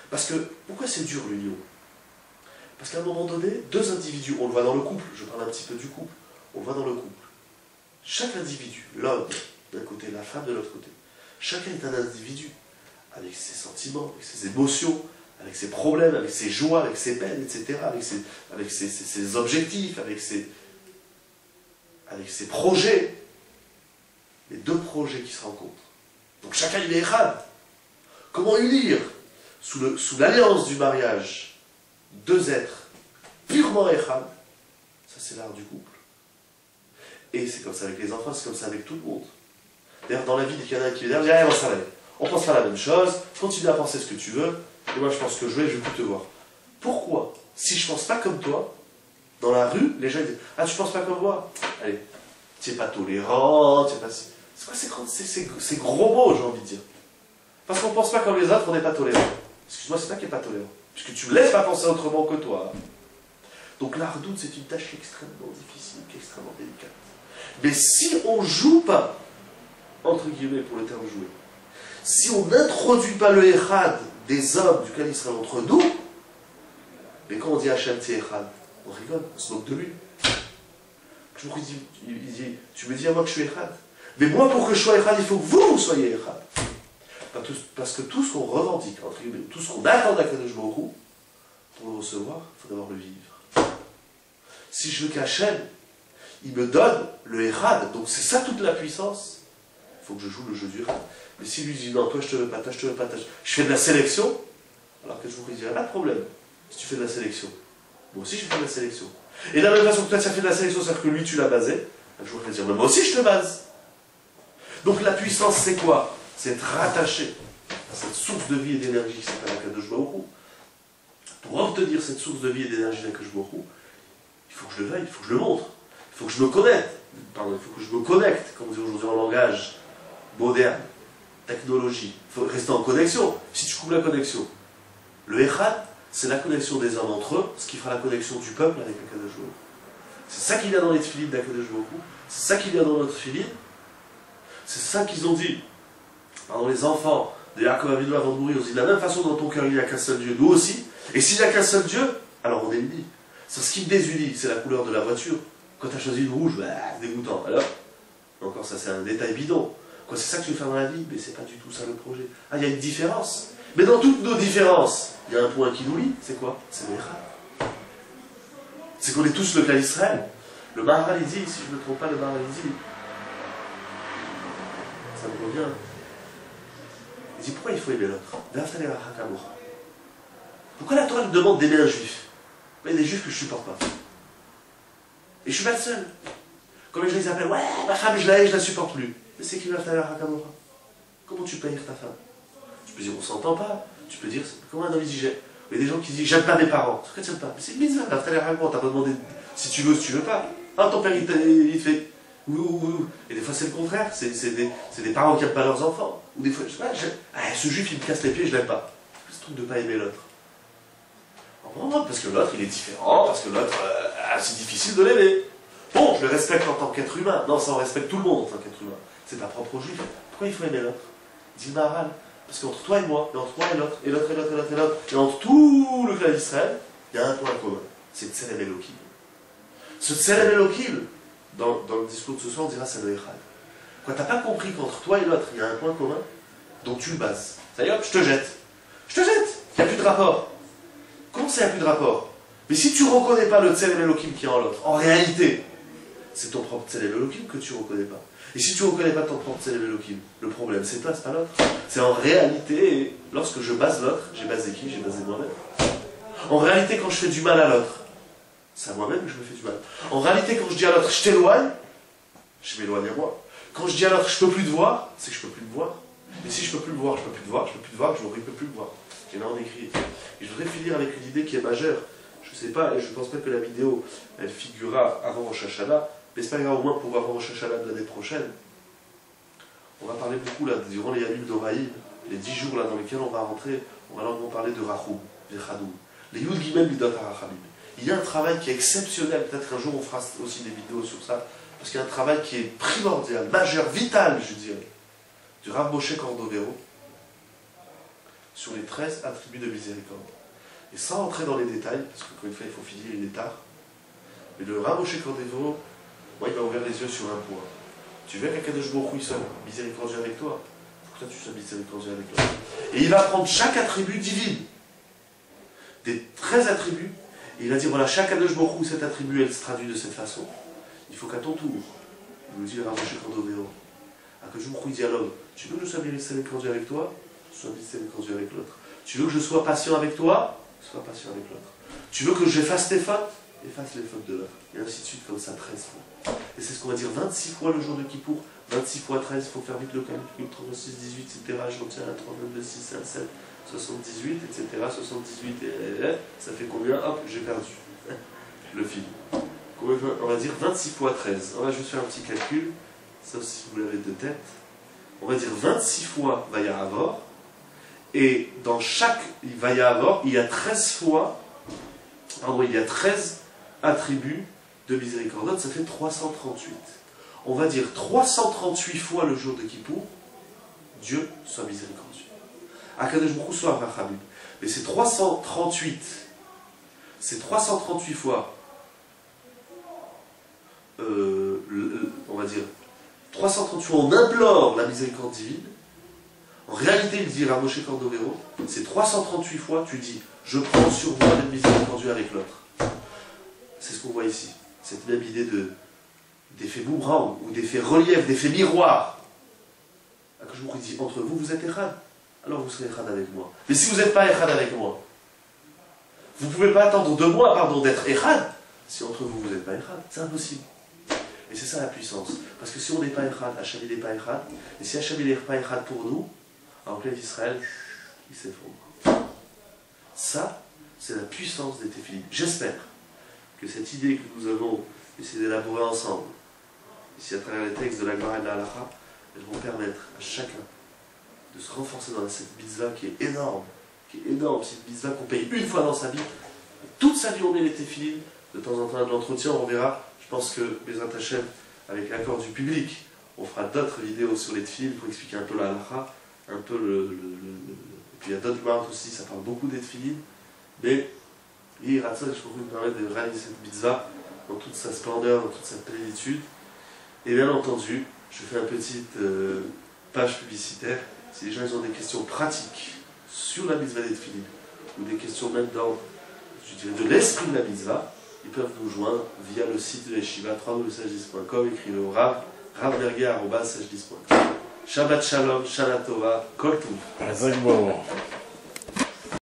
Parce que, pourquoi c'est dur l'union? Parce qu'à un moment donné, deux individus, on le voit dans le couple, je parle un petit peu du couple, on le voit dans le couple. Chaque individu, l'homme d'un côté, la femme de l'autre côté, chacun est un individu, avec ses sentiments, avec ses émotions, avec ses problèmes, avec ses joies, avec ses peines, etc., avec ses objectifs, avec ses projets. Les deux projets qui se rencontrent. Donc chacun il est Echad. Comment unir sous l'alliance du mariage deux êtres purement Echad? Ça c'est l'art du couple. Et c'est comme ça avec les enfants, c'est comme ça avec tout le monde. D'ailleurs dans la vie, dès qu'il y en a un qui vient dire, allez, ça va, on pense pas la même chose, continue à penser ce que tu veux, et moi je pense que je vais plus te voir. Pourquoi? Si je pense pas comme toi, dans la rue, les gens disent, ah tu penses pas comme moi? Allez, tu n'es pas tolérant, tu n'es pas... C'est quoi ces gros mots, j'ai envie de dire? Parce qu'on ne pense pas comme les autres, on n'est pas tolérant. Excuse-moi, c'est toi qui n'es pas tolérant. Puisque tu ne me laisses pas penser autrement que toi. Donc la redoute, c'est une tâche extrêmement difficile, extrêmement délicate. Mais si on ne joue pas, entre guillemets pour le terme jouer, si on n'introduit pas le Echad des hommes duquel il sera entre nous, mais quand on dit Hachem t'es Echad, on rigole, on se moque de lui. Il dit, tu me dis à moi que je suis Echad. Mais moi, pour que je sois Echad, il faut que vous soyez Echad. Parce que tout ce qu'on revendique, entre guillemets, tout ce qu'on attend d'Akadosh Baruch Hu, pour le recevoir, il faut d'abord le vivre. Si je veux qu'Hachem, il me donne le Echad, donc c'est ça toute la puissance, il faut que je joue le jeu du Echad. Mais s'il lui dit non, toi je te veux pas, toi je te veux pas, je fais de la sélection, alors que je vous dirais pas de problème, si tu fais de la sélection. Moi aussi je fais de la sélection. Et de la même façon que toi tu as fait de la sélection, c'est-à-dire que lui tu l'as basé, je vous dire, mais moi aussi je te base. Donc la puissance c'est quoi? C'est être rattaché à cette source de vie et d'énergie qui s'appelle Akadosh Baruch Hu. Pour obtenir cette source de vie et d'énergie d'Akadosh Baruch Hu, il faut que je le veuille, il faut que je le montre, il faut que je me connecte. Pardon, il faut que je me connecte, comme on dit aujourd'hui en langage moderne, technologie. Il faut rester en connexion. Si tu coupes la connexion, le Echad, c'est la connexion des hommes entre eux, ce qui fera la connexion du peuple avec Akadosh Baruch Hu. C'est ça qu'il y a dans les tefilines d'Akadosh Baruch Hu, c'est ça qu'il y a dans notre tefilin. C'est ça qu'ils ont dit. Pardon, les enfants de Yaakov Avinu avant de mourir, ils ont dit de la même façon dans ton cœur il n'y a qu'un seul Dieu, nous aussi. Et s'il n'y a qu'un seul Dieu, alors on est unis. C'est ce qui me désunit, c'est la couleur de la voiture. Quand tu as choisi une rouge, bah, c'est dégoûtant. Alors, encore ça c'est un détail bidon. Quoi, c'est ça que tu veux faire dans la vie, mais c'est pas du tout ça le projet. Ah, il y a une différence. Mais dans toutes nos différences, il y a un point qui nous lie, c'est quoi? C'est l'Echad. C'est qu'on est tous le clan d'Israël. Le Maharal il dit, si je ne me trompe pas, le Maharal il dit, ça me revient. Il dit pourquoi il faut aimer l'autre? Pourquoi la Torah nous demande d'aimer un juif? Il y a des juifs que je ne supporte pas. Et je ne suis pas le seul. Comme les gens ils appellent, ouais, ma femme je la hais, je ne la supporte plus. Mais c'est qui Hakamora? Comment tu peux haïr ta femme? Tu peux dire on ne s'entend pas. Tu peux dire, comment un homme dit j'aime? Il y a des gens qui disent j'aime pas mes parents. Pourquoi tu n'aimes pas? Mais c'est une mitzvah, t'as pas demandé si tu veux ou si tu veux pas. Ah, ton père il te fait. Et des fois c'est le contraire, c'est des parents qui n'aiment pas leurs enfants. Ou des fois, je sais pas, ce juif il me casse les pieds, je l'aime pas. C'est ce truc de ne pas aimer l'autre. Parce que l'autre il est différent, parce que l'autre, c'est difficile de l'aimer. Bon, je le respecte en tant qu'être humain. Non, ça on respecte tout le monde en tant qu'être humain. C'est ta propre juif. Pourquoi il faut aimer l'autre? Dit Maharal. Parce qu'entre toi et moi, et entre moi et l'autre, et l'autre, et l'autre, et l'autre, et l'autre, et entre tout le clan d'Israël, il y a un point commun. C'est Tselem Elohim. Ce Tselem Elohim, dans le discours de ce soir, on dira c'est le Echad. Quand tu n'as pas compris qu'entre toi et l'autre, il y a un point commun, donc tu le bases. Ça y est, hop, je te jette. Je te jette. Il n'y a plus de rapport. Comment ça, il n'y a plus de rapport? Mais si tu ne reconnais pas le Tselem Elohim qui est en l'autre, en réalité, c'est ton propre Tselem Elohim que tu ne reconnais pas. Et si tu ne reconnais pas ton propre Tselem Elohim, le problème, c'est toi, c'est pas l'autre. C'est en réalité, lorsque je base l'autre, j'ai basé qui? J'ai basé moi-même. En réalité, quand je fais du mal à l'autre, c'est à moi-même que je me fais du mal. En réalité, quand je dis à l'autre, je t'éloigne, je m'éloigne à moi. Quand je dis à l'autre, je ne peux plus te voir, c'est que je ne peux plus te voir. Et si je ne peux plus le voir, je ne peux plus te voir, je ne peux plus te voir, je ne peux plus le voir. Et là, on écrit. Et je voudrais finir avec une idée qui est majeure. Je ne sais pas, et je ne pense pas que la vidéo, elle figurera avant Rosh Hashanah, mais c'est pas grave, au moins pour avant Rosh Hashanah de l'année prochaine. On va parler beaucoup, là, durant les Yamim d'Oraïm, les 10 jours là, dans lesquels on va rentrer, on va longuement parler de Rachum, de Chadoum. Les Yud Gimel Midot HaRachamim. Il y a un travail qui est exceptionnel, peut-être qu'un jour on fera aussi des vidéos sur ça, parce qu'il y a un travail qui est primordial, majeur, vital, je dirais, du Rav Moshe Cordovero, sur les 13 attributs de miséricorde. Et sans entrer dans les détails, parce qu'encore une fois il faut finir, il est tard, mais le Rav Moshe Cordovero, moi il m'a ouvert les yeux sur un point. Tu veux qu'Akadosh Baruch Hu soit miséricordieux avec toi, il faut que toi tu sois miséricordieux avec toi. Et il va prendre chaque attribut divin, des 13 attributs, et il va dire, voilà, chaque Akadosh Baruch Hu, cet attribut, elle se traduit de cette façon. Il faut qu'à ton tour, il nous dit le Rav Moshe Cordovero, Akadosh Baruch Hu dit à l'homme, tu veux que je sois miséricordieux avec toi, sois miséricordieux avec l'autre. Tu veux que je sois patient avec toi, sois patient avec l'autre. Tu veux que j'efface tes fautes, efface les fautes de l'autre. Et ainsi de suite, comme ça, 13 fois. Et c'est ce qu'on va dire 26 fois le jour de Kippour, 26 fois 13, il faut faire vite le calcul, 36, 18, etc. Je retiens 39, 6, 5, 7, 78, etc. 78, ça fait combien? Hop, j'ai perdu le fil. On va dire 26 fois 13. On va juste faire un petit calcul, sauf si vous l'avez de tête. On va dire 26 fois Vaya'avor, et dans chaque Vaya'avor, il y a 13 fois, pardon, il y a 13 attributs de miséricorde, ça fait 338. On va dire 338 fois le jour de Kippour, Dieu soit miséricordieux. Akadosh Baruch Hu soit rachamim. Mais c'est 338 fois dire 338 fois, on implore la miséricorde divine. En réalité, il dit à Moshe Cordovero, c'est 338 fois, tu dis, je prends sur moi d'être miséricordieux avec l'autre. C'est ce qu'on voit ici. Cette même idée d'effet boomerang, ou d'effet relief, d'effet miroir. Il dit, entre vous, vous êtes Echad. Alors vous serez Echad avec moi. Mais si vous n'êtes pas Echad avec moi, vous ne pouvez pas attendre de moi, pardon, d'être Echad, si entre vous, vous n'êtes pas Echad. C'est impossible. Et c'est ça la puissance. Parce que si on n'est pas Echad, Hacham n'est pas Echad, et si Hacham n'est pas Echad pour nous, en plein Israël, il s'effondre. Ça, c'est la puissance des Téphilim. J'espère que cette idée que nous avons essayé d'élaborer ensemble, ici à travers les textes de la Gemara et de la Halacha, elles vont permettre à chacun de se renforcer dans cette mitzvah qui est énorme. C'est une mitzvah qu'on paye une fois dans sa vie. Toute sa vie, on met les Téphilim. De temps en temps, de l'entretien, on verra. Je pense que Bezrat Hashem, avec l'accord du public, on fera d'autres vidéos sur les Téphilim pour expliquer un peu la Halacha, un peu et puis il y a d'autres marques aussi, ça parle beaucoup des Téphilim. Mais, je peux vous permettre de réaliser cette mitzvah dans toute sa splendeur, dans toute sa plénitude. Et bien entendu, je fais une petite page publicitaire. Si les gens ils ont des questions pratiques sur la mitzvah des Téphilim, ou des questions même d'ordre, je dirais, de l'esprit de la mitzvah, ils peuvent nous joindre via le site de l'Eshiva, www.sajlis.com, écrivez au ravberger@sajlis.com. Shabbat Shalom, Shana Tova, Kol Tov.